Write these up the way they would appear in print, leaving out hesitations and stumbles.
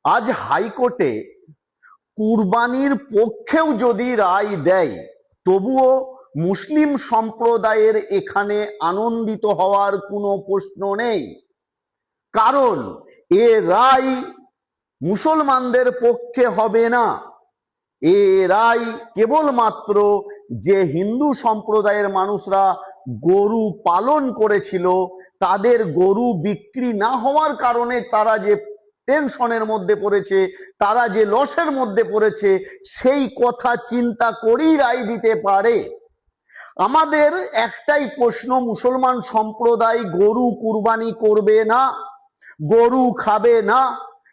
আজ হাইকোর্টে কুরবানির পক্ষেও যদি রায় দেয়, তবুও মুসলিম সম্প্রদায়ের এখানে আনন্দিত হওয়ার কোনো প্রশ্ন নেই। কারণ এ রায় মুসলমানদের পক্ষে হবে না। এ রায় কেবলমাত্র যে হিন্দু সম্প্রদায়ের মানুষরা গরু পালন করেছিল, তাদের গরু বিক্রি না হওয়ার কারণে তারা যে টেনশনের মধ্যে পড়েছে, তারা যে লসের মধ্যে পড়েছে, সেই কথা চিন্তা করেই রায় দিতে পারে। আমাদের একটাই প্রশ্ন, মুসলমান সম্প্রদায় গরু কুরবানি করবে না, গরু খাবে না,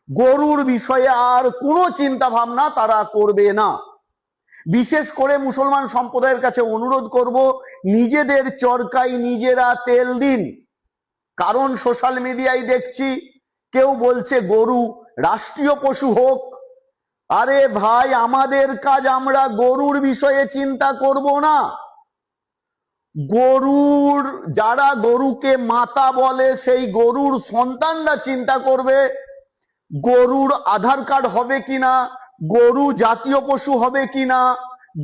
গরুর বিষয়ে আর কোনো চিন্তা ভাবনা তারা করবে না। বিশেষ করে মুসলমান সম্প্রদায়ের কাছে অনুরোধ করব, নিজেদের চরকায় নিজেরা তেল দিন। কারণ সোশ্যাল মিডিয়ায় দেখছি কেউ বলছে গরু রাষ্ট্রীয় পশু হোক। আরে ভাই, আমাদের কাজ, আমরা গরুর বিষয়ে চিন্তা করব না। গরুর, যারা গরুকে মাতা বলে, সেই গরুর সন্তানরা চিন্তা করবে গরুর আধার কার্ড হবে কিনা, গরু জাতীয় পশু হবে কিনা,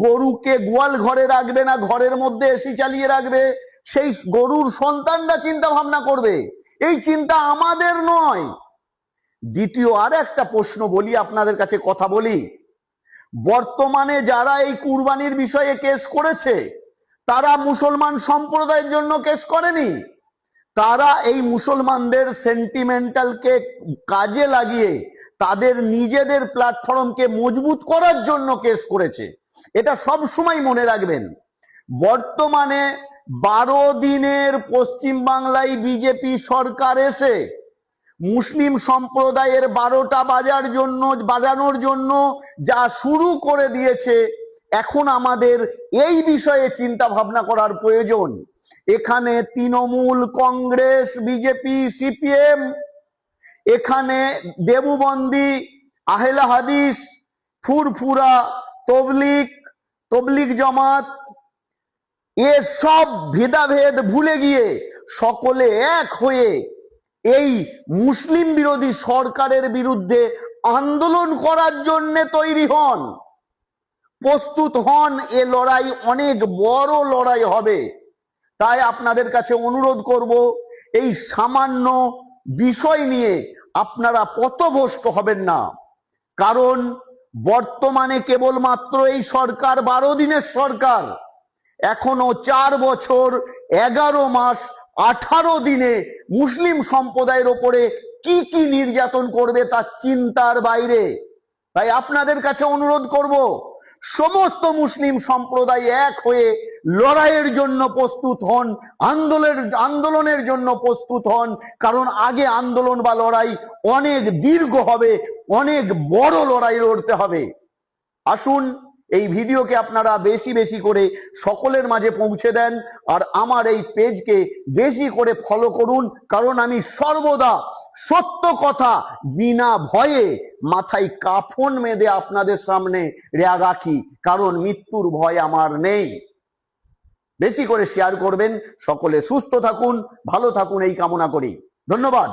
গরুকে গোয়াল ঘরে রাখবে না ঘরের মধ্যে এসি চালিয়ে রাখবে, সেই গরুর সন্তানরা চিন্তা ভাবনা করবে। এই চিন্তা আমাদের নয়। দ্বিতীয় আর একটা প্রশ্ন বলি, আপনাদের কাছে কথা বলি, বর্তমানে যারা এই কুরবানির বিষয়ে কেস করেছে, তারা মুসলমান সম্প্রদায়ের জন্য কেস করেনি। তারা এই মুসলমানদের সেন্টিমেন্টালকে কাজে লাগিয়ে তাদের নিজেদের প্ল্যাটফর্মকে মজবুত করার জন্য কেস করেছে। এটা সব সময় মনে রাখবেন। বর্তমানে 12 দিনের পশ্চিমবাংলায় বিজেপি সরকার এসে মুসলিম সম্প্রদায়ের 12টা বাজানোর জন্য যা শুরু করে দিয়েছে, এখন আমাদের এই বিষয়ে চিন্তা ভাবনা করার প্রয়োজন। এখানে তৃণমূল, কংগ্রেস, বিজেপি, সিপিএম, এখানে দেববন্দি, আহলে হাদিস, ফুরফুরা, তবলিগ জামাত, এসব ভেদাভেদ ভুলে গিয়ে সকলে এক হয়ে এই মুসলিম বিরোধী সরকারের বিরুদ্ধে আন্দোলন করার জন্য তৈরি হন, প্রস্তুত হন। এ লড়াই অনেক বড় লড়াই হবে। তাই আপনাদের কাছে অনুরোধ করব, এই সামান্য বিষয় নিয়ে আপনারা পথভ্রষ্ট হবেন না। কারণ বর্তমানে কেবলমাত্র এই সরকার 12 দিনের সরকার, এখনো 4 বছর 11 মাস 18 দিনে মুসলিম সম্প্রদায়ের ওপরে কি কি নির্যাতন করবে তার চিন্তার বাইরে। তাই আপনাদের কাছে অনুরোধ করব, সমস্ত মুসলিম সম্প্রদায় এক হয়ে লড়াইয়ের জন্য প্রস্তুত হন, আন্দোলনের জন্য প্রস্তুত হন। কারণ আগে আন্দোলন বা লড়াই অনেক দীর্ঘ হবে, অনেক বড় লড়াই লড়তে হবে। আসুন, এই ভিডিওকে আপনারা বেশি বেশি করে সকলের মাঝে পৌঁছে দেন, আর আমার এই পেজকে বেশি করে ফলো করুন। কারণ আমি সর্বদা সত্য কথা বিনা ভয়ে মাথায় কাফন বেঁধে আপনাদের সামনে রাখি, কারণ মৃত্যুর ভয় আমার নেই। বেশি করে শেয়ার করবেন। সকলে সুস্থ থাকুন, ভালো থাকুন, এই কামনা করি। ধন্যবাদ।